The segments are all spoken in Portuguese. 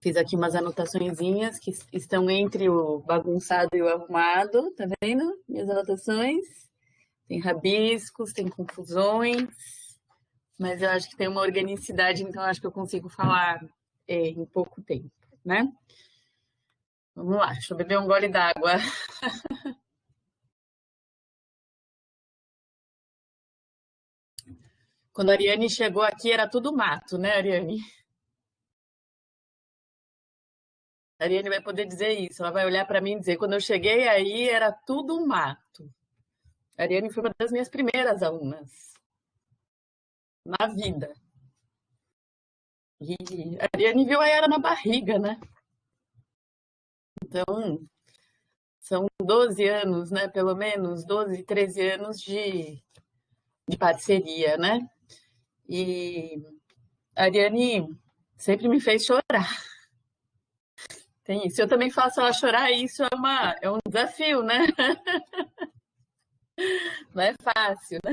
Fiz aqui umas anotaçõezinhas que estão entre o bagunçado e o arrumado, tá vendo? Minhas anotações. Tem rabiscos, tem confusões, mas eu acho que tem uma organicidade, então eu acho que eu consigo falar em pouco tempo, né? Vamos lá, deixa eu beber um gole d'água. Quando a Ariane chegou aqui, era tudo mato, né, Ariane? A Ariane vai poder dizer isso. Ela vai olhar para mim e dizer: quando eu cheguei aí, era tudo mato. A Ariane foi uma das minhas primeiras alunas na vida. E a Ariane viu a Yara na barriga, né? Então, são 12 anos, né? Pelo menos 12, 13 anos de parceria, né? E a Ariane sempre me fez chorar. Tem isso. Eu também faço ela chorar, e isso é um desafio, né? Não é fácil, né?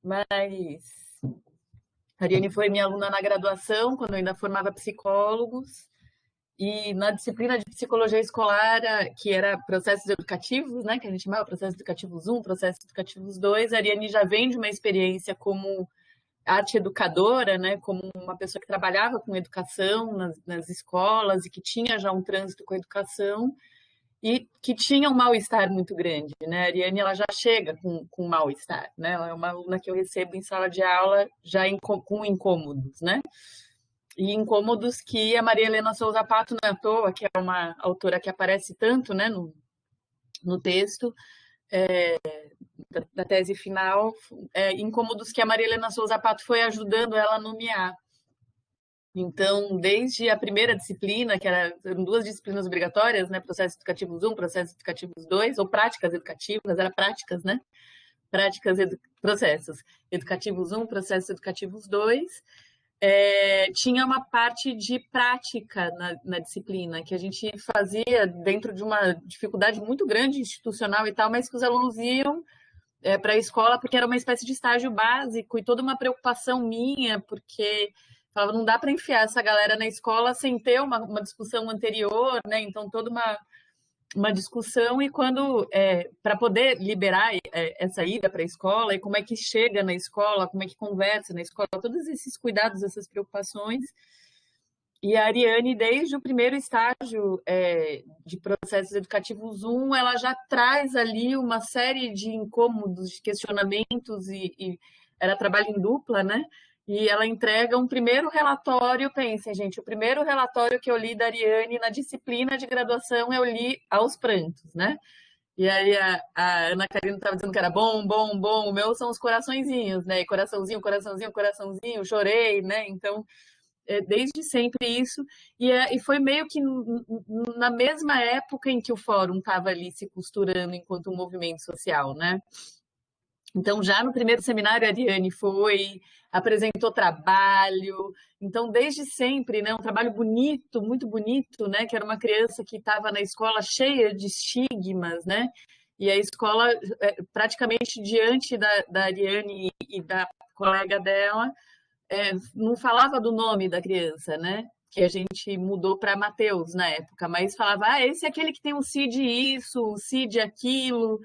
Mas a Ariane foi minha aluna na graduação, quando eu ainda formava psicólogos. E na disciplina de psicologia escolar, que era processos educativos, né, que a gente chamava processos educativos um, processos educativos 2, a Ariane já vem de uma experiência como arte educadora, né, como uma pessoa que trabalhava com educação nas escolas e que tinha já um trânsito com a educação e que tinha um mal-estar muito grande, né? A Ariane, ela já chega com mal-estar, né? Ela é uma aluna que eu recebo em sala de aula já com incômodos, né? E incômodos que a Maria Helena Souza Pato, não é à toa, que é uma autora que aparece tanto, né, no texto da tese final, incômodos que a Maria Helena Souza Pato foi ajudando ela a nomear. Então, desde a primeira disciplina, eram duas disciplinas obrigatórias, né, processos educativos um, processos educativos 2, ou práticas educativas, era práticas, né, processos educativos um, processos educativos 2, tinha uma parte de prática na disciplina, que a gente fazia dentro de uma dificuldade muito grande institucional e tal, mas que os alunos iam para a escola porque era uma espécie de estágio básico e toda uma preocupação minha, porque falava, não dá para enfiar essa galera na escola sem ter uma discussão anterior, né? Então, toda uma discussão e quando para poder liberar essa ida para a escola e como é que chega na escola, como é que conversa na escola, todos esses cuidados, essas preocupações. E a Ariane, desde o primeiro estágio de processos educativos um, ela já traz ali uma série de incômodos, de questionamentos e ela trabalha em dupla, né? E ela entrega um primeiro relatório, pensem, gente, o primeiro relatório que eu li da Ariane na disciplina de graduação, eu li aos prantos, né? E aí a Ana Karina estava dizendo que era bom, bom, bom, o meu são os coraçõezinhos, né? Coraçãozinho, coraçãozinho, coraçãozinho, chorei, né? Então, desde sempre isso, e foi meio que na mesma época em que o fórum estava ali se costurando enquanto um movimento social, né? Então, já no primeiro seminário, a Ariane foi, apresentou trabalho. Então, desde sempre, né, um trabalho bonito, muito bonito, né, que era uma criança que estava na escola cheia de estigmas, né? E a escola, praticamente diante da Ariane e da colega dela, não falava do nome da criança, né? Que a gente mudou para Mateus na época, mas falava, esse é aquele que tem o CID isso, o CID aquilo.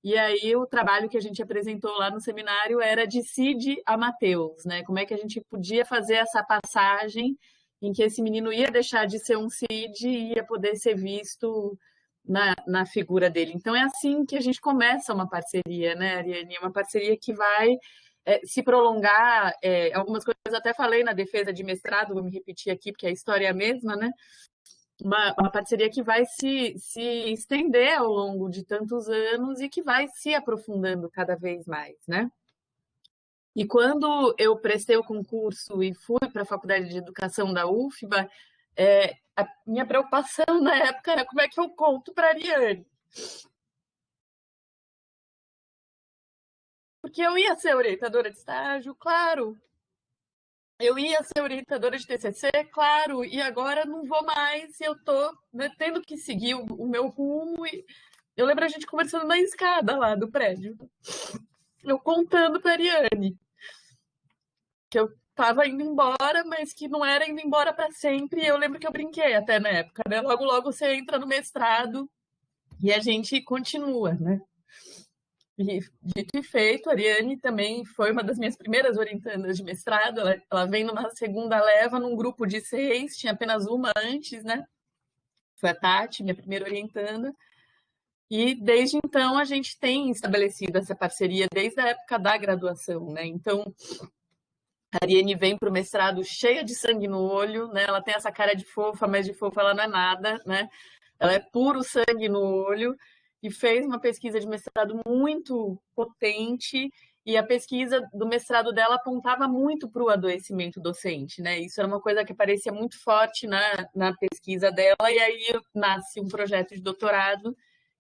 E aí o trabalho que a gente apresentou lá no seminário era de Cid a Mateus, né? Como é que a gente podia fazer essa passagem em que esse menino ia deixar de ser um Cid e ia poder ser visto na figura dele. Então é assim que a gente começa uma parceria, né, Ariane? Uma parceria que vai se prolongar. Algumas coisas eu até falei na defesa de mestrado, vou me repetir aqui porque a história é a mesma, né? Uma parceria que vai se estender ao longo de tantos anos e que vai se aprofundando cada vez mais, né? E quando eu prestei o concurso e fui para a Faculdade de Educação da UFBA, a minha preocupação na época era como é que eu conto para a Ariane. Porque eu ia ser orientadora de estágio, claro. Eu ia ser orientadora de TCC, claro, e agora não vou mais, e eu tô, né, tendo que seguir o meu rumo. E eu lembro a gente conversando na escada lá do prédio, eu contando para Ariane que eu estava indo embora, mas que não era indo embora para sempre. E eu lembro que eu brinquei até na época, né? Logo, logo você entra no mestrado e a gente continua, né? E, dito e feito, a Ariane também foi uma das minhas primeiras orientandas de mestrado. Ela vem numa segunda leva, num grupo de 6, tinha apenas uma antes, né? Foi a Tati, minha primeira orientanda. E desde então a gente tem estabelecido essa parceria desde a época da graduação, né? Então, a Ariane vem para o mestrado cheia de sangue no olho, né? Ela tem essa cara de fofa, mas de fofa ela não é nada, né? Ela é puro sangue no olho e fez uma pesquisa de mestrado muito potente, e a pesquisa do mestrado dela apontava muito para o adoecimento docente, né? Isso era uma coisa que aparecia muito forte na pesquisa dela, e aí nasce um projeto de doutorado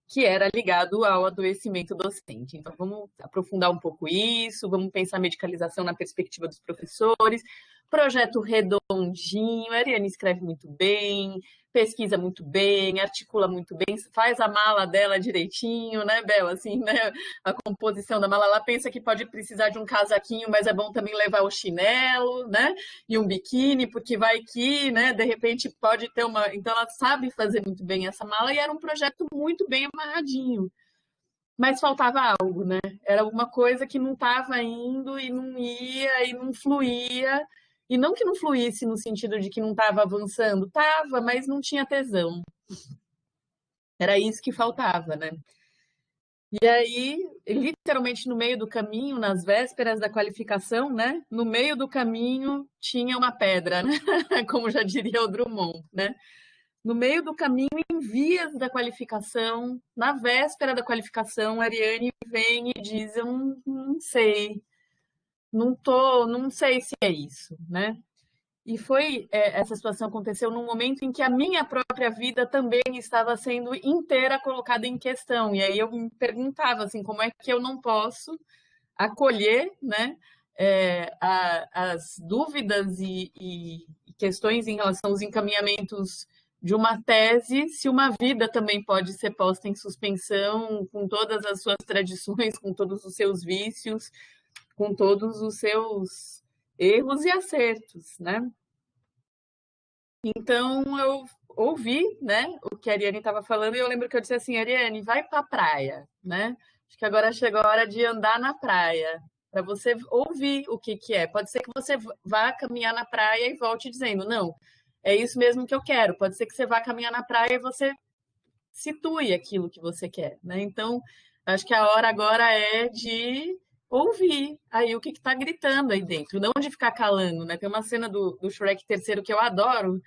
que era ligado ao adoecimento docente. Então, vamos aprofundar um pouco isso, vamos pensar a medicalização na perspectiva dos professores. Projeto redondinho, a Ariane escreve muito bem, pesquisa muito bem, articula muito bem, faz a mala dela direitinho, né, Bel? Assim, né? A composição da mala, ela pensa que pode precisar de um casaquinho, mas é bom também levar o chinelo, né? E um biquíni, porque vai que, né, de repente pode ter uma... Então, ela sabe fazer muito bem essa mala, e era um projeto muito bem amarradinho. Mas faltava algo, né? Era alguma coisa que não estava indo e não ia e não fluía. E não que não fluísse no sentido de que não estava avançando, estava, mas não tinha tesão. Era isso que faltava, né? E aí, literalmente no meio do caminho, nas vésperas da qualificação, né? No meio do caminho tinha uma pedra, né? Como já diria o Drummond, né? No meio do caminho, em vias da qualificação, na véspera da qualificação, a Ariane vem e diz: eu não sei, não sei se é isso, né? E essa situação aconteceu num momento em que a minha própria vida também estava sendo inteira colocada em questão. E aí eu me perguntava assim, como é que eu não posso acolher, né, as dúvidas e questões em relação aos encaminhamentos de uma tese, se uma vida também pode ser posta em suspensão, com todas as suas tradições, com todos os seus vícios, com todos os seus erros e acertos, né? Então eu ouvi, né, o que a Ariane estava falando, e eu lembro que eu disse assim: Ariane, vai para a praia, né? Acho que agora chegou a hora de andar na praia, para você ouvir o que que é. Pode ser que você vá caminhar na praia e volte dizendo: não, é isso mesmo que eu quero. Pode ser que você vá caminhar na praia e você situe aquilo que você quer, né? Então, acho que a hora agora é de ouvir aí o que está gritando aí dentro, não de ficar calando, né? Tem uma cena do Shrek terceiro que eu adoro,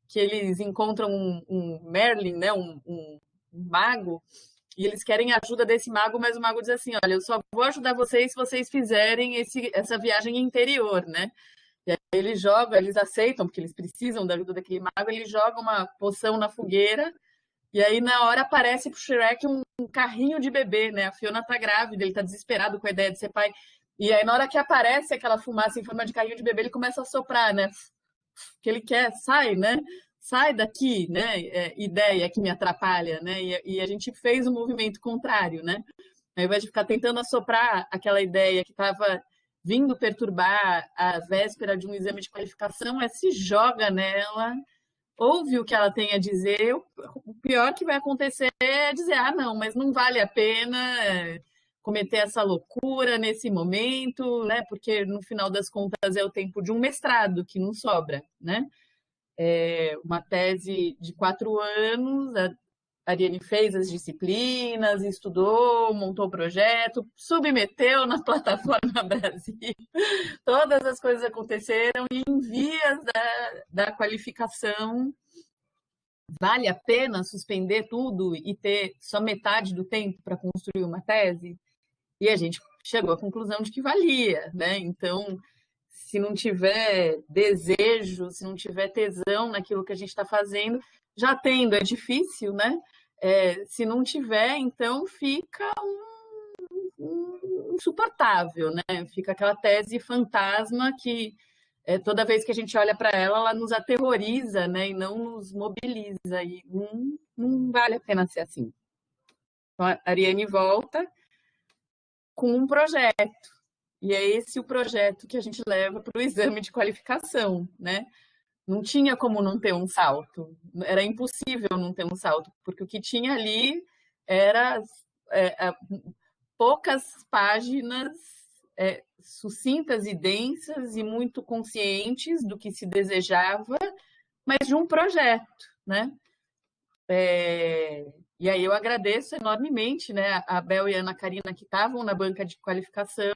que eles encontram um Merlin, né? Um mago, e eles querem a ajuda desse mago, mas o mago diz assim: olha, eu só vou ajudar vocês se vocês fizerem essa viagem interior, né? E aí eles jogam, eles aceitam, porque eles precisam da ajuda daquele mago, eles jogam uma poção na fogueira. E aí, na hora, aparece pro Shrek um carrinho de bebê, né? A Fiona tá grávida, ele tá desesperado com a ideia de ser pai. E aí, na hora que aparece aquela fumaça em forma de carrinho de bebê, ele começa a soprar, né? Que ele quer, sai, né? Sai daqui, né? Ideia que me atrapalha, né? E a gente fez o movimento contrário, né? Ao invés de ficar tentando assoprar aquela ideia que estava vindo perturbar a véspera de um exame de qualificação, se joga nela, ouve o que ela tem a dizer. O pior que vai acontecer é dizer: ah, não, mas não vale a pena cometer essa loucura nesse momento, né? Porque no final das contas é o tempo de um mestrado que não sobra, né? Uma tese de 4 anos, a Ariane fez as disciplinas, estudou, montou o projeto, submeteu na plataforma Brasil. Todas as coisas aconteceram e em vias da qualificação. Vale a pena suspender tudo e ter só metade do tempo para construir uma tese? E a gente chegou à conclusão de que valia, né? Então, se não tiver desejo, se não tiver tesão naquilo que a gente está fazendo, já tendo é difícil, né? Se não tiver, então fica insuportável, né? Fica aquela tese fantasma que toda vez que a gente olha para ela, ela nos aterroriza, né? E não nos mobiliza. E não vale a pena ser assim. Então, a Ariane volta com um projeto. E é esse o projeto que a gente leva para o exame de qualificação, né? Não tinha como não ter um salto, era impossível não ter um salto, porque o que tinha ali era é, é, poucas páginas sucintas e densas e muito conscientes do que se desejava, mas de um projeto, né? E aí eu agradeço enormemente, né, a Bel e a Ana Karina que estavam na banca de qualificação,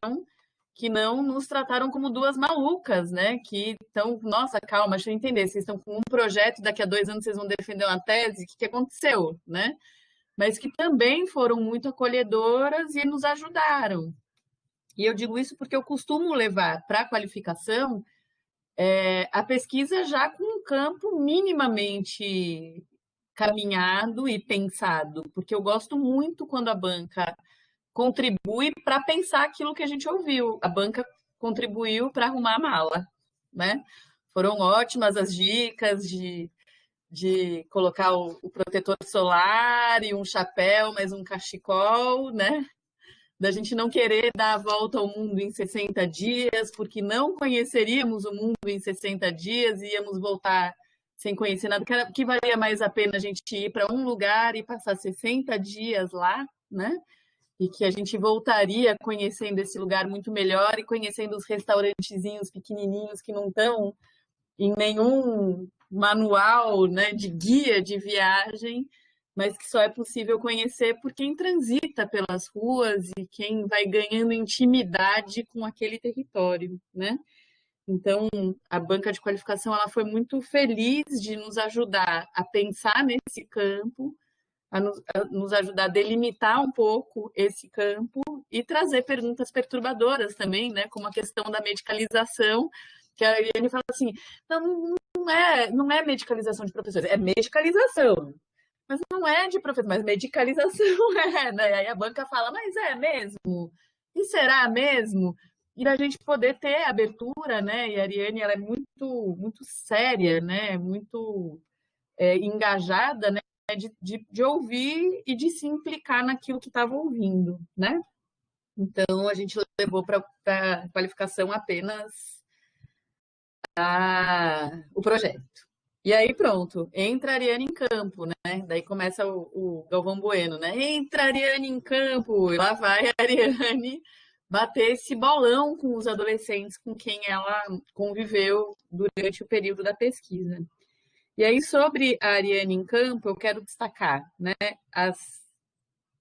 que não nos trataram como duas malucas, né? Que estão, nossa, calma, deixa eu entender, vocês estão com um projeto, daqui a 2 anos vocês vão defender uma tese, o que aconteceu, né? Mas que também foram muito acolhedoras e nos ajudaram. E eu digo isso porque eu costumo levar para a qualificação a pesquisa já com um campo minimamente caminhado e pensado, porque eu gosto muito quando a banca contribui para pensar aquilo que a gente ouviu. A banca contribuiu para arrumar a mala, né? Foram ótimas as dicas de colocar o protetor solar e um chapéu, mais um cachecol, né? Da gente não querer dar a volta ao mundo em 60 dias, porque não conheceríamos o mundo em 60 dias e íamos voltar sem conhecer nada. Que valia mais a pena a gente ir para um lugar e passar 60 dias lá, né? E que a gente voltaria conhecendo esse lugar muito melhor e conhecendo os restaurantezinhos pequenininhos que não estão em nenhum manual, né, de guia de viagem, mas que só é possível conhecer por quem transita pelas ruas e quem vai ganhando intimidade com aquele território, né? Então, a banca de qualificação ela foi muito feliz de nos ajudar a pensar nesse campo, a nos ajudar a delimitar um pouco esse campo e trazer perguntas perturbadoras também, né? Como a questão da medicalização, que a Ariane fala assim, não é medicalização de professores, é medicalização. Mas não é de professor, mas medicalização é, né? Aí a banca fala, mas é mesmo? E será mesmo? E a gente poder ter abertura, né? E a Ariane, ela é muito, muito séria, né? Muito engajada, né? De ouvir e de se implicar naquilo que estava ouvindo, né? Então, a gente levou para a qualificação apenas o projeto. E aí, pronto, entra a Ariane em campo, né? Daí começa o Galvão Bueno, né? Entra a Ariane em campo, e lá vai a Ariane bater esse bolão com os adolescentes com quem ela conviveu durante o período da pesquisa. E aí, sobre a Ariane em campo, eu quero destacar, né, as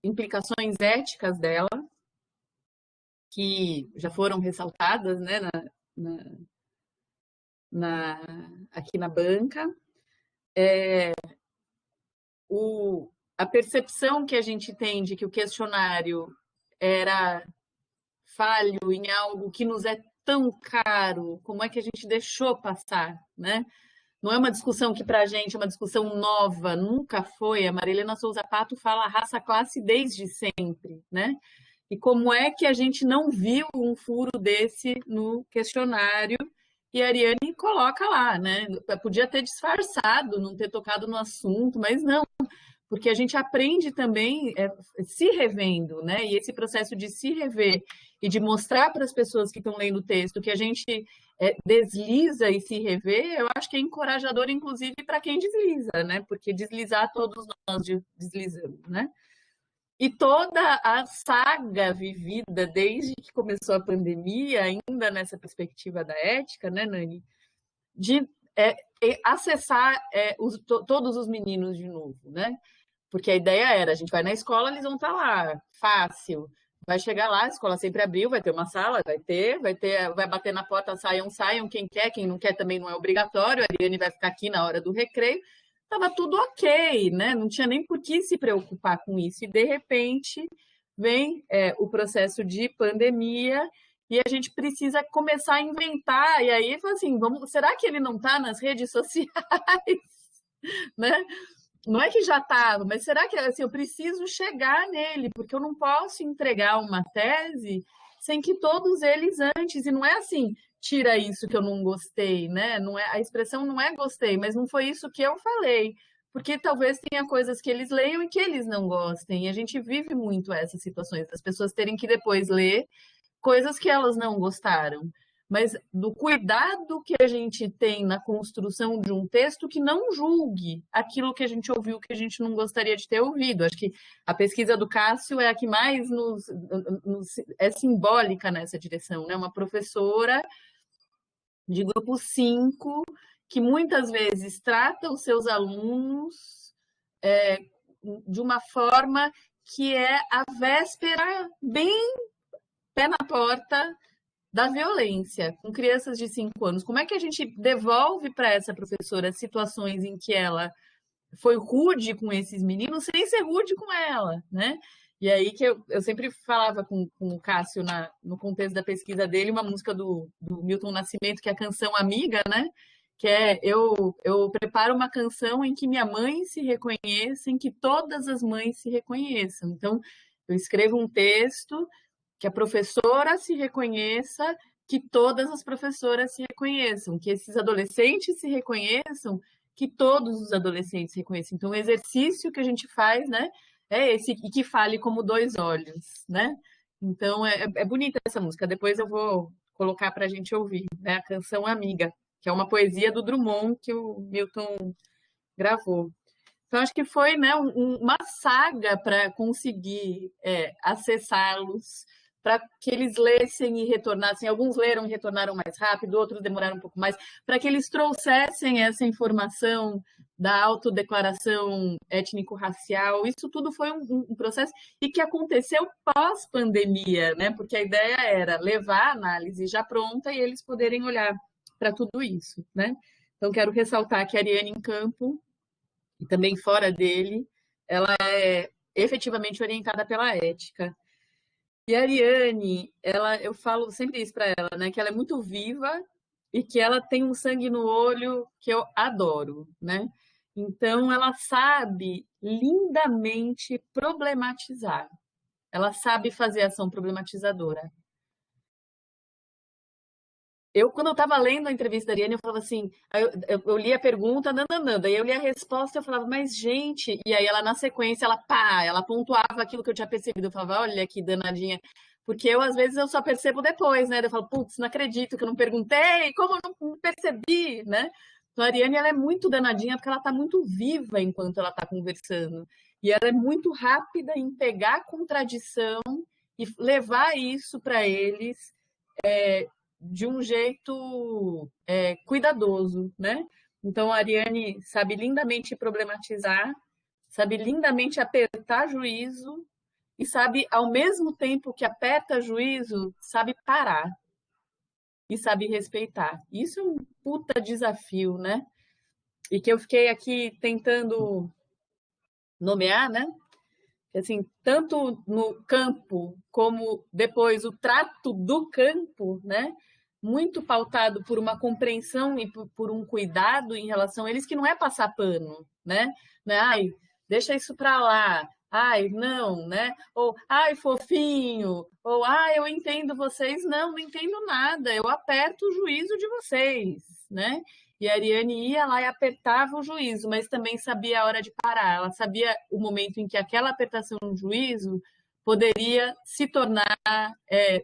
implicações éticas dela, que já foram ressaltadas, né, na, aqui na banca. A percepção que a gente tem de que o questionário era falho em algo que nos é tão caro, como é que a gente deixou passar, né? Não é uma discussão que para a gente é uma discussão nova, nunca foi. A Marilena Souza Pato fala raça-classe desde sempre, né? E como é que a gente não viu um furo desse no questionário e a Ariane coloca lá, né? Podia ter disfarçado, não ter tocado no assunto, mas não, porque a gente aprende também se revendo, né? E esse processo de se rever e de mostrar para as pessoas que estão lendo o texto que a gente desliza e se rever, eu acho que é encorajador, inclusive, para quem desliza, né? Porque deslizar todos nós deslizamos, né? E toda a saga vivida desde que começou a pandemia, ainda nessa perspectiva da ética, né, Nani? De acessar todos os meninos de novo, né? Porque a ideia era, a gente vai na escola, eles vão estar lá, fácil. Vai chegar lá, a escola sempre abriu, vai ter uma sala, vai bater na porta, saiam, quem quer, quem não quer também não é obrigatório, a Ariane vai ficar aqui na hora do recreio. Estava tudo ok, né? Não tinha nem por que se preocupar com isso. E, de repente, vem o processo de pandemia e a gente precisa começar a inventar. E aí, assim, será que ele não está nas redes sociais? Né? Não é que já estava, mas será que assim, eu preciso chegar nele, porque eu não posso entregar uma tese sem que todos eles antes, e não é assim, tira isso que eu não gostei, né? Não é, a expressão não é gostei, mas não foi isso que eu falei, porque talvez tenha coisas que eles leiam e que eles não gostem, e a gente vive muito essas situações, das pessoas terem que depois ler coisas que elas não gostaram, mas do cuidado que a gente tem na construção de um texto que não julgue aquilo que a gente ouviu que a gente não gostaria de ter ouvido. Acho que a pesquisa do Cássio é a que mais é simbólica nessa direção, né? Uma professora de grupo 5 que muitas vezes trata os seus alunos de uma forma que é a véspera, bem pé na porta da violência com crianças de 5 anos. Como é que a gente devolve para essa professora situações em que ela foi rude com esses meninos sem ser rude com ela, né? E aí que eu sempre falava com o Cássio no contexto da pesquisa dele, uma música do Milton Nascimento, que é a canção Amiga, né? Que é eu preparo uma canção em que minha mãe se reconheça, em que todas as mães se reconheçam. Então, eu escrevo um texto que a professora se reconheça, que todas as professoras se reconheçam, que esses adolescentes se reconheçam, que todos os adolescentes se reconheçam. Então, o exercício que a gente faz, né, é esse, e que fale como dois olhos, né? Então, é bonita essa música. Depois eu vou colocar para a gente ouvir, né? A canção Amiga, que é uma poesia do Drummond que o Milton gravou. Então, acho que foi, né, uma saga para conseguir acessá-los, para que eles lessem e retornassem. Alguns leram e retornaram mais rápido, outros demoraram um pouco mais, para que eles trouxessem essa informação da autodeclaração étnico-racial. Isso tudo foi um processo e que aconteceu pós-pandemia, né? Porque a ideia era levar a análise já pronta e eles poderem olhar para tudo isso, né? Então, quero ressaltar que a Ariane em Campo e também fora dele, ela é efetivamente orientada pela ética. E a Ariane, eu falo sempre isso para ela, né, que ela é muito viva e que ela tem um sangue no olho que eu adoro, né? Então ela sabe lindamente problematizar. Ela sabe fazer ação problematizadora. Quando eu estava lendo a entrevista da Ariane, eu falava assim, eu li a pergunta, nananã, daí eu li a resposta, eu falava, mas gente, e aí ela na sequência, ela pontuava aquilo que eu tinha percebido, eu falava, olha que danadinha, porque às vezes eu só percebo depois, né, eu falo, putz, não acredito que eu não perguntei, como eu não percebi, né? Então a Ariane, ela é muito danadinha porque ela está muito viva enquanto ela está conversando, e ela é muito rápida em pegar a contradição e levar isso para eles, de um jeito cuidadoso, né? Então, a Ariane sabe lindamente problematizar, sabe lindamente apertar juízo e sabe, ao mesmo tempo que aperta juízo, sabe parar e sabe respeitar. Isso é um puta desafio, né? E que eu fiquei aqui tentando nomear, né? Assim, tanto no campo como depois o trato do campo, né? Muito pautado por uma compreensão e por um cuidado em relação a eles que não é passar pano, né? Ai, deixa isso para lá. Ai, não, né? Ou ai, fofinho, ou ai, eu entendo vocês. Não, não entendo nada. Eu aperto o juízo de vocês, né? E a Ariane ia lá e apertava o juízo, mas também sabia a hora de parar. Ela sabia o momento em que aquela apertação no juízo poderia se tornar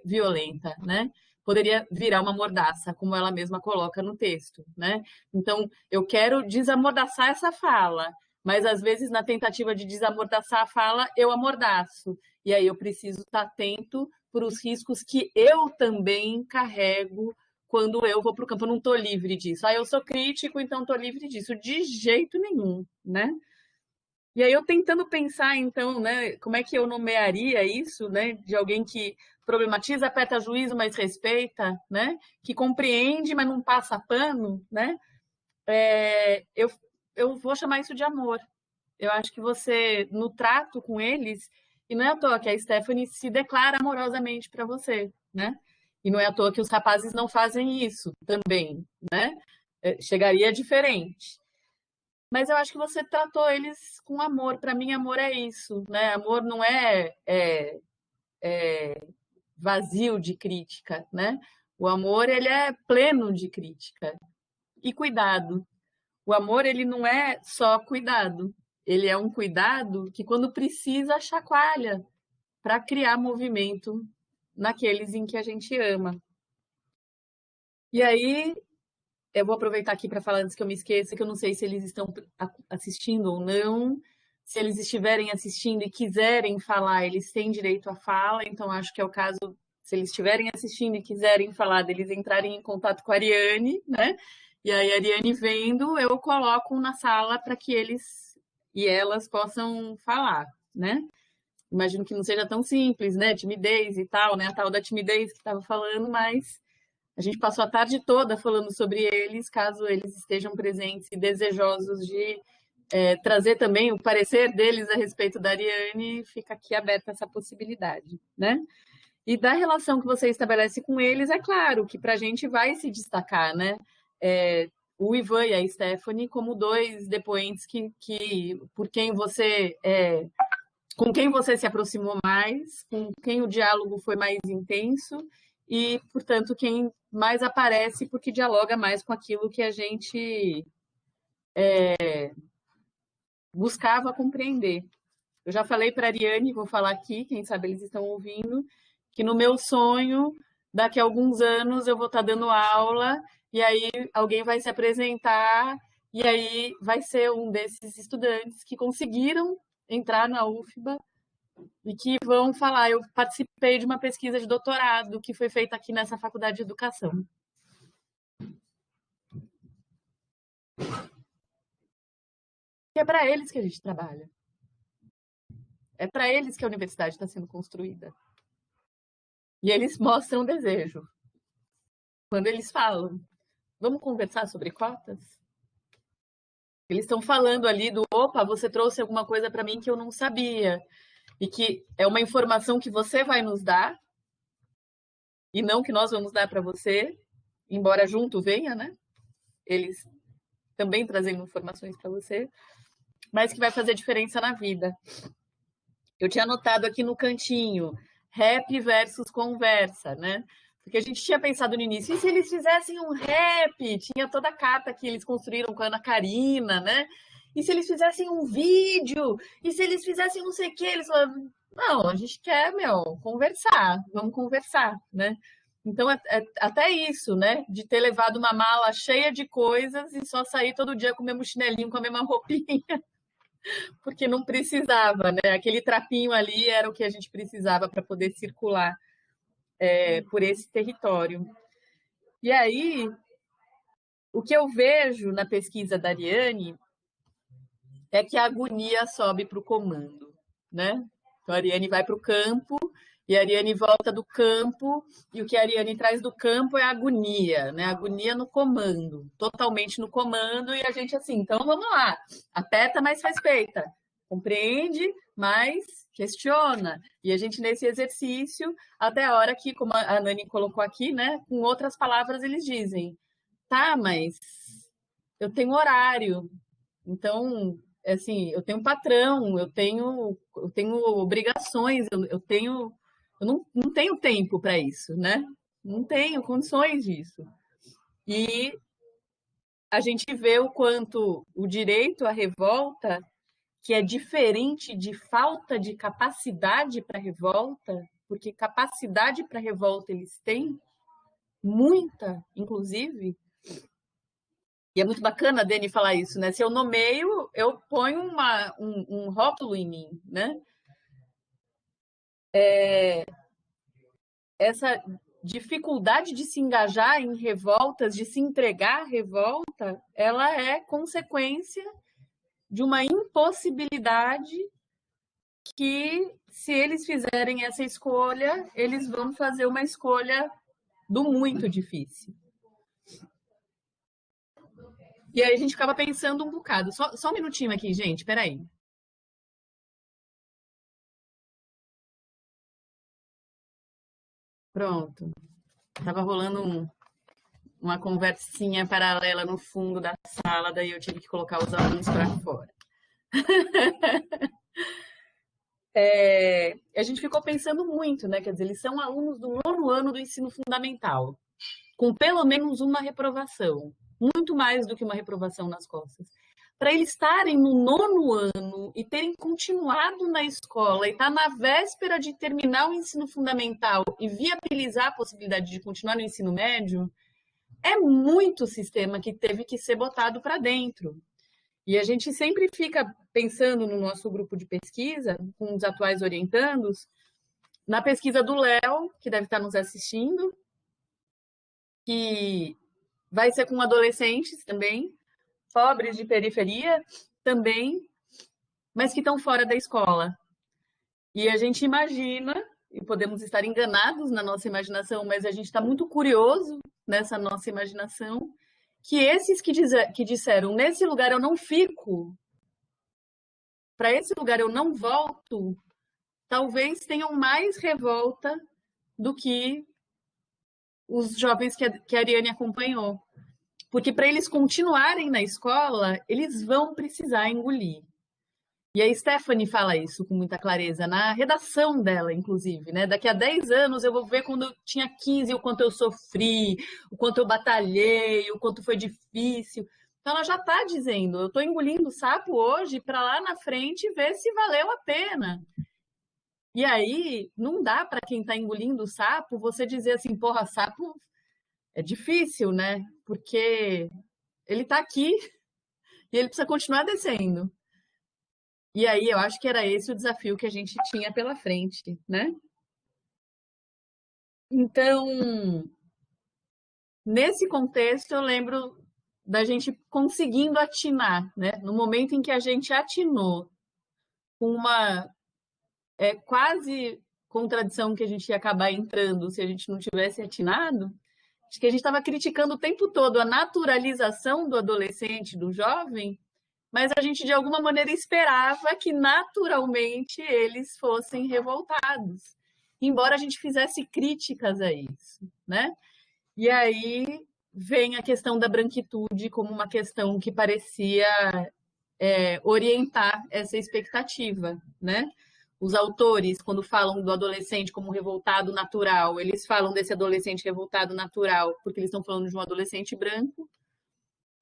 violenta, né? Poderia virar uma mordaça, como ela mesma coloca no texto, né? Então, eu quero desamordaçar essa fala, mas às vezes na tentativa de desamordaçar a fala, eu amordaço. E aí eu preciso estar atento para os riscos que eu também carrego quando eu vou para o campo. Eu não estou livre disso. Eu sou crítico, então estou livre disso. De jeito nenhum, né? E aí eu tentando pensar, então, né, como é que eu nomearia isso, né, de alguém que problematiza, aperta juízo, mas respeita, né, que compreende, mas não passa pano, né? Eu vou chamar isso de amor. Eu acho que você, no trato com eles, e não é à toa que a Stephanie se declara amorosamente para você, né? E não é à toa que os rapazes não fazem isso também, né? Chegaria diferente. Mas eu acho que você tratou eles com amor. Para mim, amor é isso, né? Amor não é vazio de crítica, né? O amor, ele é pleno de crítica e cuidado. O amor, ele não é só cuidado. Ele é um cuidado que, quando precisa, chacoalha para criar movimento naqueles em que a gente ama. E aí, eu vou aproveitar aqui para falar antes que eu me esqueça, que eu não sei se eles estão assistindo ou não. Se eles estiverem assistindo e quiserem falar, eles têm direito à fala, então acho que é o caso, se eles estiverem assistindo e quiserem falar, deles entrarem em contato com a Ariane, né? E aí, a Ariane vendo, eu coloco na sala para que eles e elas possam falar, né? Imagino que não seja tão simples, né? Timidez e tal, né? A tal da timidez que estava falando, mas a gente passou a tarde toda falando sobre eles, caso eles estejam presentes e desejosos de trazer também o parecer deles a respeito da Ariane, fica aqui aberta essa possibilidade, né? E da relação que você estabelece com eles, é claro que para a gente vai se destacar, né? O Ivan e a Stephanie como dois depoentes por quem você com quem você se aproximou mais, com quem o diálogo foi mais intenso e, portanto, quem mais aparece porque dialoga mais com aquilo que a gente buscava compreender. Eu já falei para a Ariane, vou falar aqui, quem sabe eles estão ouvindo, que no meu sonho, daqui a alguns anos, eu vou estar dando aula e aí alguém vai se apresentar e aí vai ser um desses estudantes que conseguiram entrar na UFBA e que vão falar, eu participei de uma pesquisa de doutorado que foi feita aqui nessa faculdade de educação. E é para eles que a gente trabalha. É para eles que a universidade está sendo construída. E eles mostram desejo. Quando eles falam, vamos conversar sobre cotas? Eles estão falando ali do, opa, você trouxe alguma coisa para mim que eu não sabia. E que é uma informação que você vai nos dar, e não que nós vamos dar para você, embora junto venha, né? Eles também trazendo informações para você, mas que vai fazer diferença na vida. Eu tinha anotado aqui no cantinho, rap versus conversa, né? Porque a gente tinha pensado no início, e se eles fizessem um rap? Tinha toda a carta que eles construíram com a Ana Karina, né? E se eles fizessem um vídeo? E se eles fizessem não sei o quê? Eles falaram, não, a gente quer, conversar, vamos conversar, né? Então, até isso, né? De ter levado uma mala cheia de coisas e só sair todo dia com o mesmo chinelinho, com a mesma roupinha, porque não precisava, né? Aquele trapinho ali era o que a gente precisava para poder circular por esse território. E aí, o que eu vejo na pesquisa da Ariane é que a agonia sobe para o comando, né? Então, a Ariane vai para o campo e a Ariane volta do campo, e o que a Ariane traz do campo é a agonia, né? A agonia no comando, totalmente no comando, e a gente assim, então vamos lá, aperta, mas respeita, compreende, mas questiona. E a gente nesse exercício, até a hora que, como a Nani colocou aqui, né? Com outras palavras, eles dizem, tá, mas eu tenho horário, então assim, eu tenho um patrão, eu tenho obrigações, eu não tenho tempo para isso, né? Não tenho condições disso. E a gente vê o quanto o direito à revolta, que é diferente de falta de capacidade para revolta, porque capacidade para revolta eles têm, muita, inclusive. E é muito bacana a Dani falar isso, né? Se eu nomeio, eu ponho um rótulo em mim, né? Essa dificuldade de se engajar em revoltas, de se entregar à revolta, ela é consequência de uma impossibilidade que, se eles fizerem essa escolha, eles vão fazer uma escolha do muito difícil. E aí a gente ficava pensando um bocado. Só um minutinho aqui, gente, peraí. Pronto. Tava rolando uma conversinha paralela no fundo da sala, daí eu tive que colocar os alunos para fora. A gente ficou pensando muito, né? Quer dizer, eles são alunos do 9º ano do ensino fundamental, com pelo menos uma reprovação, muito mais do que uma reprovação nas costas. para eles estarem no 9º ano e terem continuado na escola e estar na véspera de terminar o ensino fundamental e viabilizar a possibilidade de continuar no ensino médio, é muito sistema que teve que ser botado para dentro. E a gente sempre fica pensando no nosso grupo de pesquisa, com os atuais orientandos, na pesquisa do Léo, que deve estar nos assistindo, que vai ser com adolescentes também, pobres de periferia também, mas que estão fora da escola. E a gente imagina, e podemos estar enganados na nossa imaginação, mas a gente está muito curioso nessa nossa imaginação, que esses que disseram, nesse lugar eu não fico, para esse lugar eu não volto, talvez tenham mais revolta do que os jovens que a Ariane acompanhou. Porque para eles continuarem na escola, eles vão precisar engolir. E a Stephanie fala isso com muita clareza, na redação dela, inclusive, né? Daqui a 10 anos eu vou ver quando eu tinha 15 o quanto eu sofri, o quanto eu batalhei, o quanto foi difícil. Então ela já está dizendo, eu estou engolindo sapo hoje para lá na frente ver se valeu a pena. E aí, não dá para quem está engolindo sapo você dizer assim, porra, sapo é difícil, né? Porque ele está aqui e ele precisa continuar descendo. E aí eu acho que era esse o desafio que a gente tinha pela frente, né? Então, nesse contexto, eu lembro da gente conseguindo atinar, né? No momento em que a gente atinou com uma quase contradição que a gente ia acabar entrando se a gente não tivesse atinado, acho que a gente estava criticando o tempo todo a naturalização do adolescente, do jovem, mas a gente de alguma maneira esperava que naturalmente eles fossem revoltados, embora a gente fizesse críticas a isso, né? E aí vem a questão da branquitude como uma questão que parecia orientar essa expectativa, né? Os autores, quando falam do adolescente como revoltado natural, eles falam desse adolescente revoltado natural porque eles estão falando de um adolescente branco.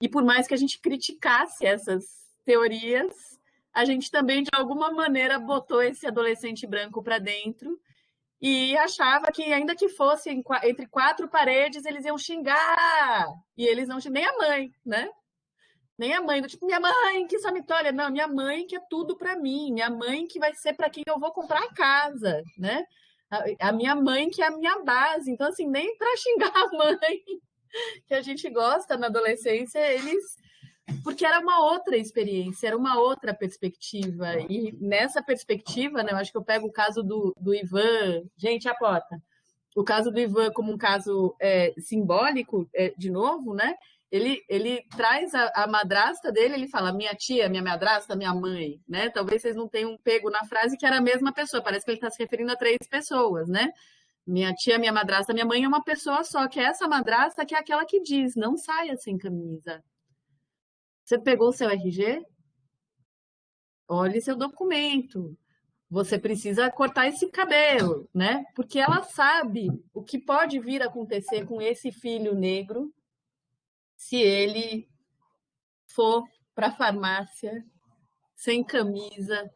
E por mais que a gente criticasse essas teorias, a gente também, de alguma maneira, botou esse adolescente branco para dentro e achava que, ainda que fosse entre 4 paredes, eles iam xingar. E eles não xingam, nem a mãe, né? Nem a mãe, do tipo, minha mãe que só me tolera. Não, minha mãe que é tudo para mim. Minha mãe que vai ser para quem eu vou comprar a casa, né? A minha mãe que é a minha base. Então, assim, nem para xingar a mãe que a gente gosta na adolescência, eles... Porque era uma outra experiência, era uma outra perspectiva. E nessa perspectiva, né, eu acho que eu pego o caso do Ivan... Gente, a Pota. O caso do Ivan como um caso simbólico, de novo, né? Ele traz a madrasta dele, ele fala minha tia, minha madrasta, minha mãe, né? Talvez vocês não tenham pego na frase que era a mesma pessoa, parece que ele está se referindo a 3 pessoas, né? Minha tia, minha madrasta, minha mãe é uma pessoa só, que é essa madrasta que é aquela que diz, não saia sem camisa. Você pegou o seu RG? Olhe seu documento. Você precisa cortar esse cabelo, né? Porque ela sabe o que pode vir a acontecer com esse filho negro se ele for para a farmácia sem camisa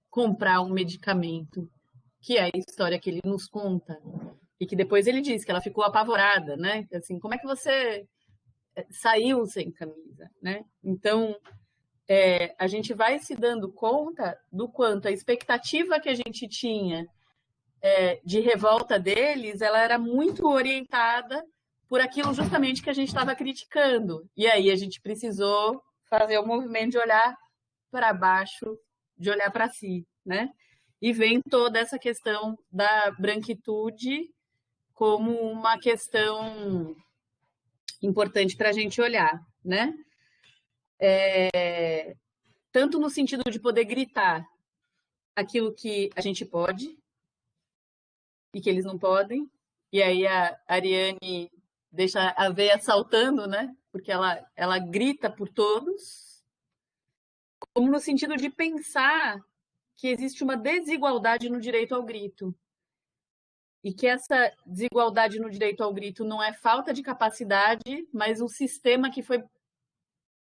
comprar um medicamento, que é a história que ele nos conta. E que depois ele diz que ela ficou apavorada, né? Assim, como é que você saiu sem camisa, né? Então, a gente vai se dando conta do quanto a expectativa que a gente tinha de revolta deles, ela era muito orientada por aquilo justamente que a gente estava criticando. E aí a gente precisou fazer o movimento de olhar para baixo, de olhar para si, né? E vem toda essa questão da branquitude como uma questão importante para a gente olhar, né? Tanto no sentido de poder gritar aquilo que a gente pode e que eles não podem, e aí a Ariane deixa a veia saltando, né? Porque ela grita por todos, como no sentido de pensar que existe uma desigualdade no direito ao grito. E que essa desigualdade no direito ao grito não é falta de capacidade, mas um sistema que foi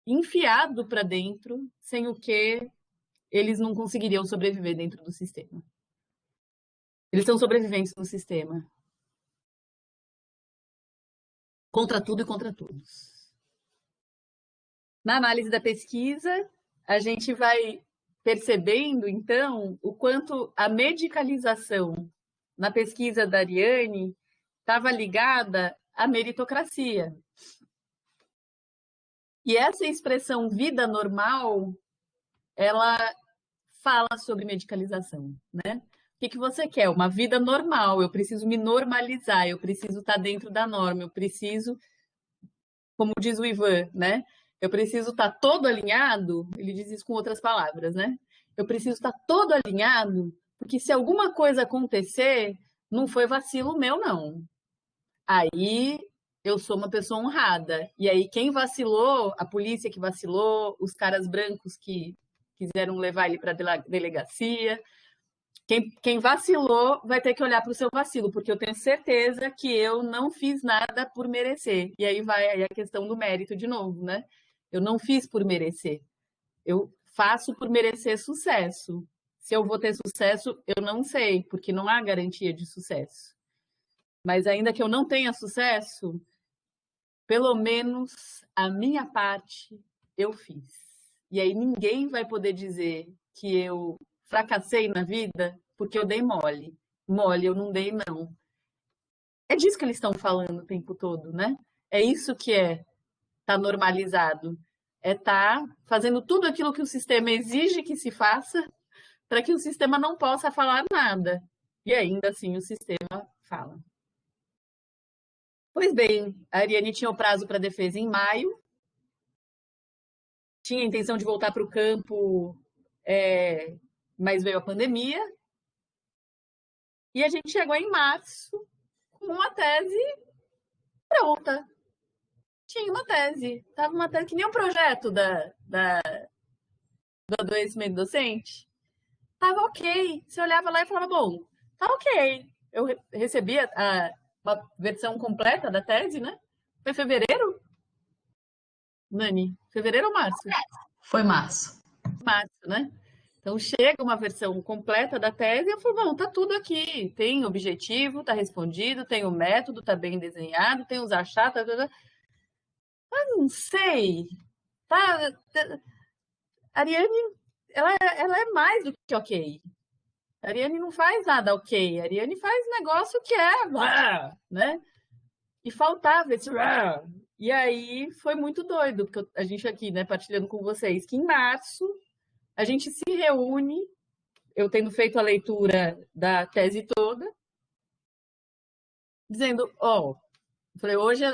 enfiado para dentro, sem o que eles não conseguiriam sobreviver dentro do sistema. Eles são sobreviventes no sistema. Contra tudo e contra todos. Na análise da pesquisa, a gente vai percebendo, então, o quanto a medicalização na pesquisa da Ariane estava ligada à meritocracia. E essa expressão vida normal, ela fala sobre medicalização, né? O que você quer? Uma vida normal, eu preciso me normalizar, eu preciso estar dentro da norma, eu preciso, como diz o Ivan, né? Eu preciso estar todo alinhado, ele diz isso com outras palavras, né? Eu preciso estar todo alinhado, porque se alguma coisa acontecer, não foi vacilo meu, não. Aí eu sou uma pessoa honrada. E aí quem vacilou, a polícia que vacilou, os caras brancos que quiseram levar ele para a delegacia, quem vacilou vai ter que olhar para o seu vacilo, porque eu tenho certeza que eu não fiz nada por merecer. E aí vai aí a questão do mérito de novo, né? Eu não fiz por merecer. Eu faço por merecer sucesso. Se eu vou ter sucesso, eu não sei, porque não há garantia de sucesso. Mas ainda que eu não tenha sucesso, pelo menos a minha parte eu fiz. E aí ninguém vai poder dizer que eu fracassei na vida porque eu dei mole. Mole eu não dei, não. É disso que eles estão falando o tempo todo, né? É isso que tá normalizado. É estar fazendo tudo aquilo que o sistema exige que se faça para que o sistema não possa falar nada. E ainda assim o sistema fala. Pois bem, a Ariane tinha o prazo para defesa em maio, tinha a intenção de voltar para o campo, mas veio a pandemia, e a gente chegou em março com uma tese pronta. Tinha uma tese, estava uma tese que nem um projeto do adoecimento docente. Estava ok. Você olhava lá e falava, bom, tá ok. Eu recebia uma versão completa da tese, né? Foi fevereiro, Nani? Fevereiro ou março? Foi março. Março, né? Então chega uma versão completa da tese e eu falo, bom, tá tudo aqui. Tem objetivo, tá respondido, tem o método, tá bem desenhado, tem os achados, Mas não sei. Tá, a Ariane, ela é mais do que ok. A Ariane não faz nada ok. A Ariane faz negócio que é, né? E faltava esse. E aí foi muito doido, porque a gente aqui, né, partilhando com vocês, que em março a gente se reúne, eu tendo feito a leitura da tese toda, dizendo, ó, falei, hoje,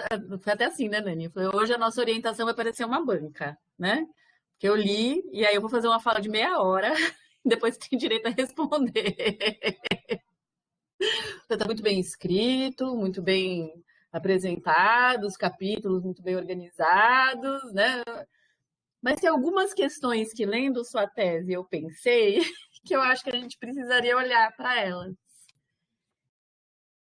foi até assim, né, Nani? Eu falei, hoje a nossa orientação vai parecer uma banca, né? Que eu li, e aí eu vou fazer uma fala de meia hora, depois tem direito a responder. Está muito bem escrito, muito bem apresentado, os capítulos muito bem organizados, né? Mas tem algumas questões que, lendo sua tese, eu pensei que eu acho que a gente precisaria olhar para elas.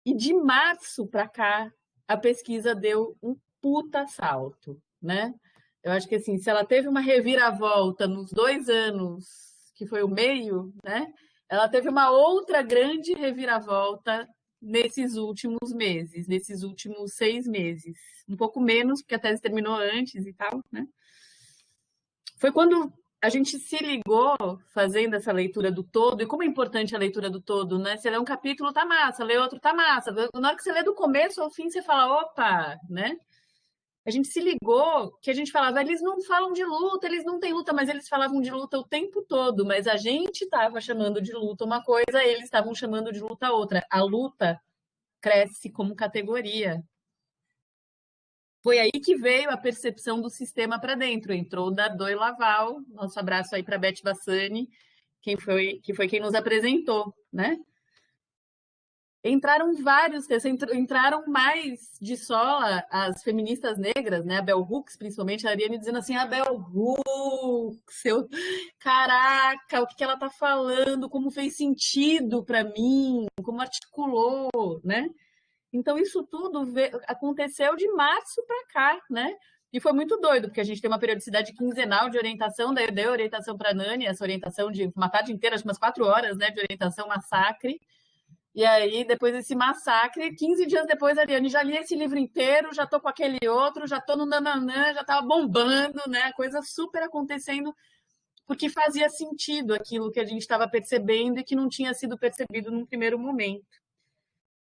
E de março para cá, a pesquisa deu um puta salto, né? Eu acho que assim, se ela teve uma reviravolta nos 2 anos, que foi o meio, né? Ela teve uma outra grande reviravolta nesses últimos meses, nesses últimos 6 meses. Um pouco menos, porque a tese terminou antes e tal, né? Foi quando a gente se ligou fazendo essa leitura do todo, e como é importante a leitura do todo, né? Você lê um capítulo, tá massa, lê outro, tá massa. Na hora que você lê do começo ao fim, você fala, opa, né? A gente se ligou que a gente falava, eles não falam de luta, eles não têm luta, mas eles falavam de luta o tempo todo, mas a gente estava chamando de luta uma coisa, eles estavam chamando de luta outra. A luta cresce como categoria. Foi aí que veio a percepção do sistema para dentro. Entrou o Dardot Laval, nosso abraço aí para Beth Bassani, que foi quem nos apresentou, né? Entraram vários textos, entraram mais de sola as feministas negras, né? A Bell Hooks, principalmente, a Ariane dizendo assim, a Bell Hooks, caraca, o que ela tá falando, como fez sentido para mim, como articulou, né? Então, isso tudo aconteceu de março para cá, né? E foi muito doido, porque a gente tem uma periodicidade quinzenal de orientação, daí eu dei orientação para a Nani, essa orientação de uma tarde inteira, acho que umas 4 horas, né, de orientação massacre. E aí, depois desse massacre, 15 dias depois, a Ariane já li esse livro inteiro, já tô com aquele outro, já tô no nananã, já tava bombando, né? A coisa super acontecendo, porque fazia sentido aquilo que a gente estava percebendo e que não tinha sido percebido num primeiro momento.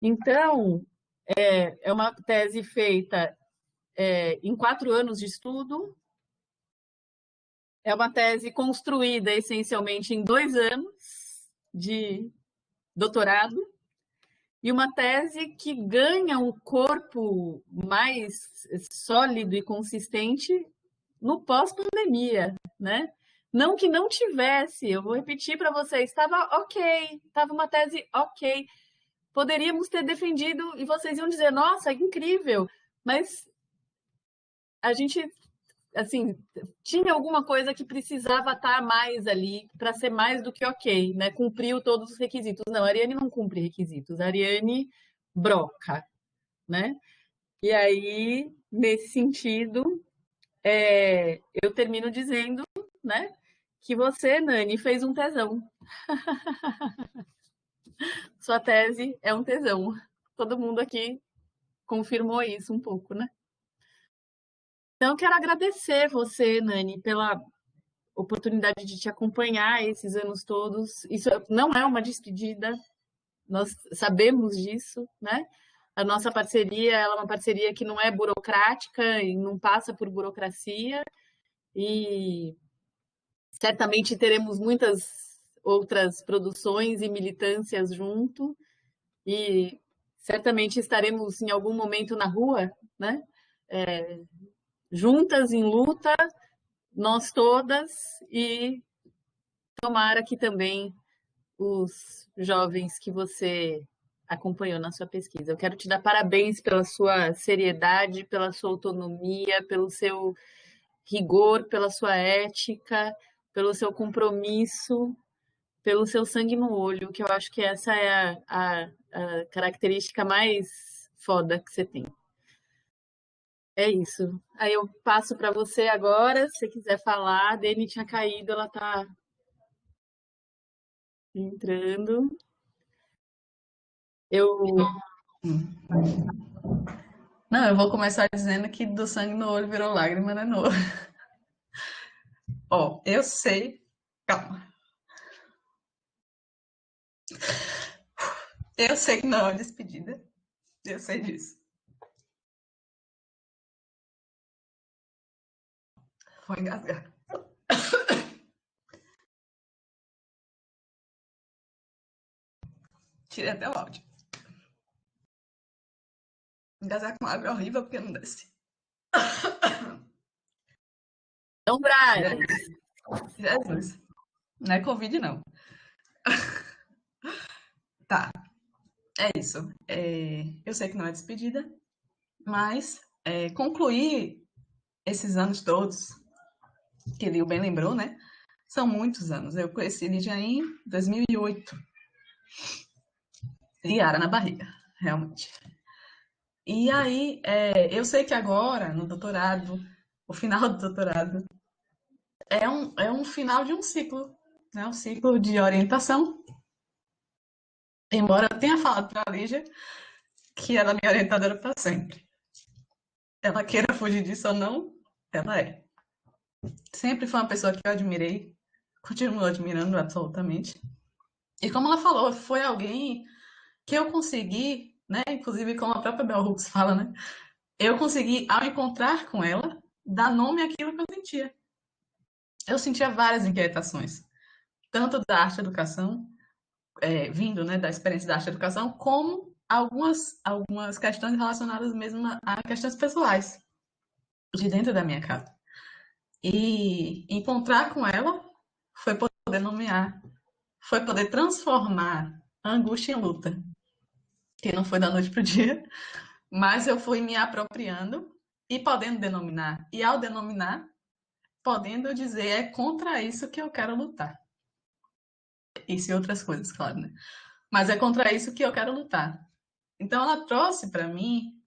Então, é uma tese feita em 4 anos de estudo, é uma tese construída essencialmente em 2 anos de doutorado, e uma tese que ganha um corpo mais sólido e consistente no pós-pandemia, né? Não que não tivesse, eu vou repetir para vocês, estava ok, estava uma tese ok. Poderíamos ter defendido e vocês iam dizer, nossa, incrível, mas a gente, assim, tinha alguma coisa que precisava estar mais ali para ser mais do que ok, né? Cumpriu todos os requisitos. Não, a Ariane não cumpre requisitos, a Ariane broca, né? E aí, nesse sentido, eu termino dizendo, né, que você, Nani, fez um tesão. Sua tese é um tesão. Todo mundo aqui confirmou isso um pouco, né? Então, eu quero agradecer você, Nani, pela oportunidade de te acompanhar esses anos todos. Isso não é uma despedida, nós sabemos disso, né? A nossa parceria, ela é uma parceria que não é burocrática e não passa por burocracia, e certamente teremos muitas outras produções e militâncias junto, e certamente estaremos em algum momento na rua, né? Juntas em luta, nós todas, e tomara que também os jovens que você acompanhou na sua pesquisa. Eu quero te dar parabéns pela sua seriedade, pela sua autonomia, pelo seu rigor, pela sua ética, pelo seu compromisso, pelo seu sangue no olho, que eu acho que essa é a característica mais foda que você tem. É isso. Aí eu passo para você agora, se você quiser falar. A Dani tinha caído, ela tá entrando. Eu. Não, eu vou começar dizendo que do sangue no olho virou lágrima, né? No... Ó, eu sei. Calma. Eu sei que não é uma despedida. Eu sei disso. Vou engasgar. Tirei até o áudio. Engasgar com água é horrível porque não desce. Então, Braz. Jesus. Não é Covid, não. Tá, é isso. Eu sei que não é despedida, mas concluir esses anos todos, que Lio bem lembrou, né? São muitos anos. Eu conheci Lídia em 2008. Liara na barriga, realmente. E aí, eu sei que agora, no doutorado, o final do doutorado, é um final de um ciclo, né? Um ciclo de orientação. Embora eu tenha falado para a Lígia que ela é minha orientadora para sempre. Ela queira fugir disso ou não, ela é. Sempre foi uma pessoa que eu admirei, continuo admirando absolutamente. E como ela falou, foi alguém que eu consegui, né? Inclusive como a própria Bell Hooks fala, né? Eu consegui, ao encontrar com ela, dar nome àquilo que eu sentia. Eu sentia várias inquietações, tanto da arte educação, vindo, né, da experiência da arte educação, como algumas questões relacionadas mesmo a questões pessoais, de dentro da minha casa. E encontrar com ela foi poder nomear, foi poder transformar a angústia em luta, que não foi da noite para o dia, mas eu fui me apropriando e podendo denominar. E ao denominar, podendo dizer, é contra isso que eu quero lutar. Isso e outras coisas, claro, né? Mas é contra isso que eu quero lutar. Então ela trouxe para mim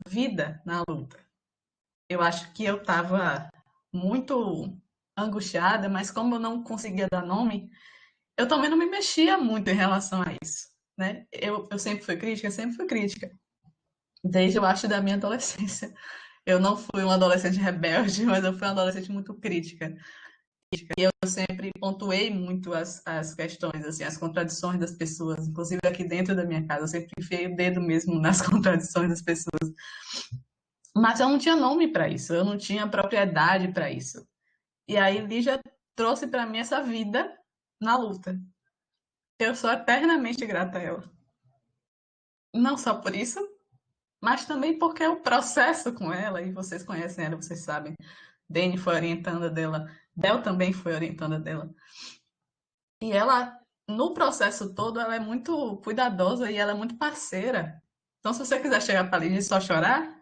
vida na luta. Eu acho que eu estava muito angustiada, mas como eu não conseguia dar nome, eu também não me mexia muito em relação a isso, né? Eu sempre fui crítica, desde eu acho da minha adolescência. Eu não fui uma adolescente rebelde, mas eu fui uma adolescente muito crítica. Eu sempre pontuei muito as questões, assim, as contradições das pessoas, inclusive aqui dentro da minha casa, eu sempre enfiei o dedo mesmo nas contradições das pessoas. Mas eu não tinha nome para isso, eu não tinha propriedade para isso. E aí Lígia trouxe para mim essa vida na luta. Eu sou eternamente grata a ela. Não só por isso, mas também porque o processo com ela, e vocês conhecem ela, vocês sabem, Dani foi orientanda dela, Bel também foi orientanda dela. E ela, no processo todo, ela é muito cuidadosa e ela é muito parceira. Então, se você quiser chegar para Lígia e só chorar,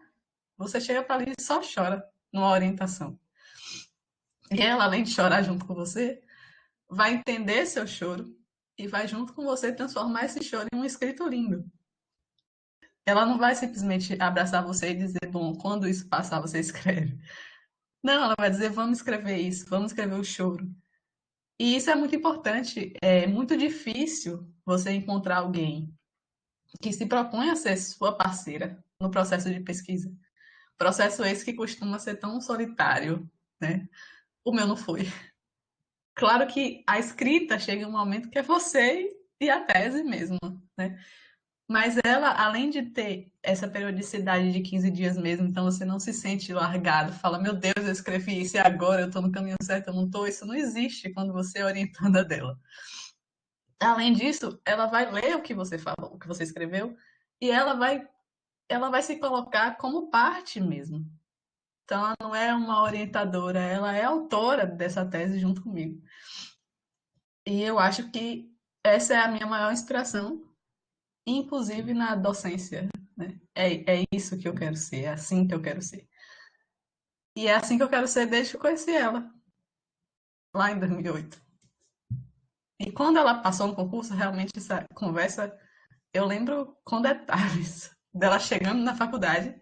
você chega para Lígia e só chora numa orientação. E ela, além de chorar junto com você, vai entender seu choro e vai junto com você transformar esse choro em um escrito lindo. Ela não vai simplesmente abraçar você e dizer, bom, quando isso passar, você escreve. Não, ela vai dizer, vamos escrever isso, vamos escrever o choro. E isso é muito importante. É muito difícil você encontrar alguém que se propõe a ser sua parceira no processo de pesquisa. Processo esse que costuma ser tão solitário, né? O meu não foi. Claro que a escrita chega em um momento que é você e a tese mesmo, né? Mas ela, além de ter essa periodicidade de 15 dias mesmo, então você não se sente largado, fala, meu Deus, eu escrevi isso e agora eu estou no caminho certo, eu não estou. Isso não existe quando você é orientanda dela. Além disso, ela vai ler o que você falou, o que você escreveu, e ela vai se colocar como parte mesmo. Então, ela não é uma orientadora, ela é autora dessa tese junto comigo. E eu acho que essa é a minha maior inspiração, inclusive na docência, né? É isso que eu quero ser, é assim que eu quero ser. E é assim que eu quero ser desde que eu conheci ela, lá em 2008. E quando ela passou no concurso, realmente essa conversa, eu lembro com detalhes dela chegando na faculdade.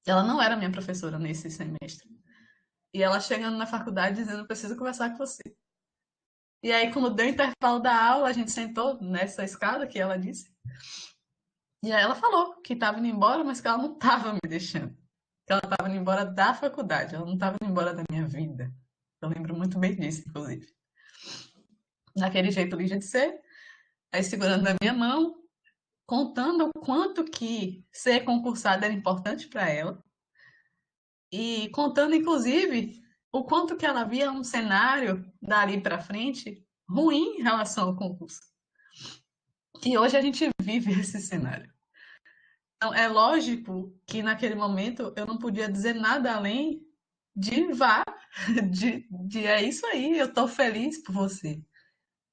Ela não era minha professora nesse semestre. E ela chegando na faculdade dizendo, preciso conversar com você. E aí, quando deu o intervalo da aula, a gente sentou nessa escada que ela disse. E aí ela falou que estava indo embora, mas que ela não estava me deixando. Que ela estava indo embora da faculdade, ela não estava indo embora da minha vida. Eu lembro muito bem disso, inclusive. Naquele jeito ligeiro de ser, aí segurando na minha mão, contando o quanto que ser concursada era importante para ela. E contando, inclusive, o quanto que ela via um cenário dali para frente ruim em relação ao concurso. E hoje a gente vive esse cenário. Então, é lógico que naquele momento eu não podia dizer nada além de vá, de é isso aí, eu estou feliz por você.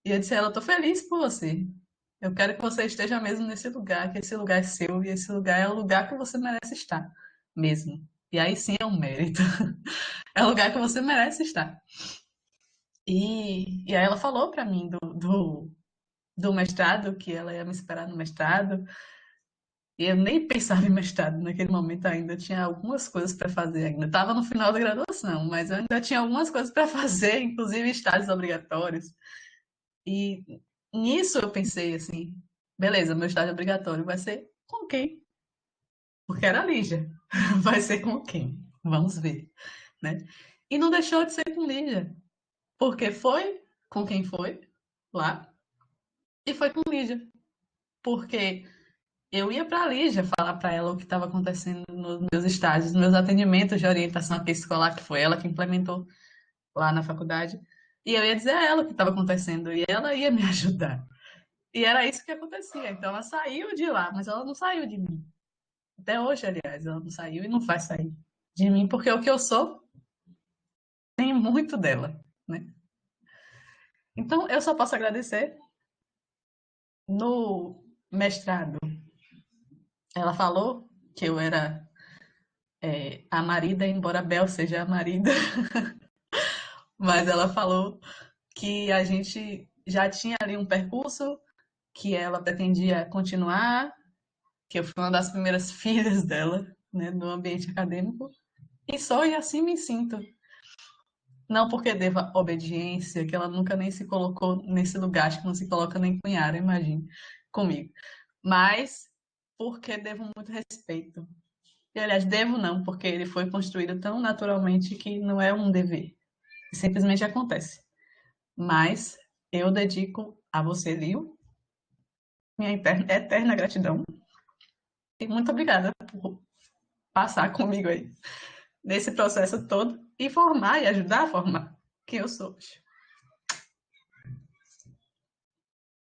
E eu disse a ela, eu estou feliz por você. Eu quero que você esteja mesmo nesse lugar, que esse lugar é seu e esse lugar é o lugar que você merece estar, mesmo. E aí sim é um mérito. É o lugar que você merece estar. E aí ela falou para mim do mestrado, que ela ia me esperar no mestrado. E eu nem pensava em mestrado naquele momento ainda. Eu tinha algumas coisas para fazer ainda. Estava no final da graduação, mas eu ainda tinha algumas coisas para fazer, inclusive estágios obrigatórios. E nisso eu pensei assim, beleza, meu estágio obrigatório vai ser com quem? Porque era a Lígia. Vai ser com quem? Vamos ver, né? E não deixou de ser com Lígia. Porque foi com quem foi lá e foi com Lígia. Porque eu ia para a Lígia falar para ela o que estava acontecendo nos meus estágios, nos meus atendimentos de orientação aqui escolar, que foi ela que implementou lá na faculdade. E eu ia dizer a ela o que estava acontecendo e ela ia me ajudar. E era isso que acontecia. Então ela saiu de lá, mas ela não saiu de mim. Até hoje, aliás, ela não saiu e não vai sair de mim, porque o que eu sou tem muito dela, né? Então eu só posso agradecer. No mestrado, ela falou que eu era a marida, embora Bel seja a marida, mas ela falou que a gente já tinha ali um percurso que ela pretendia continuar, que eu fui uma das primeiras filhas dela, né, no ambiente acadêmico, E sou e assim me sinto. Não porque deva obediência, que ela nunca nem se colocou nesse lugar, acho que não se coloca nem com Yara, imagine, comigo. Mas porque devo muito respeito. E, aliás, devo não, porque ele foi construído tão naturalmente que não é um dever. Simplesmente acontece. Mas eu dedico a você, Lio, minha eterna gratidão. E muito obrigada por passar comigo aí nesse processo todo e formar e ajudar a formar quem eu sou hoje.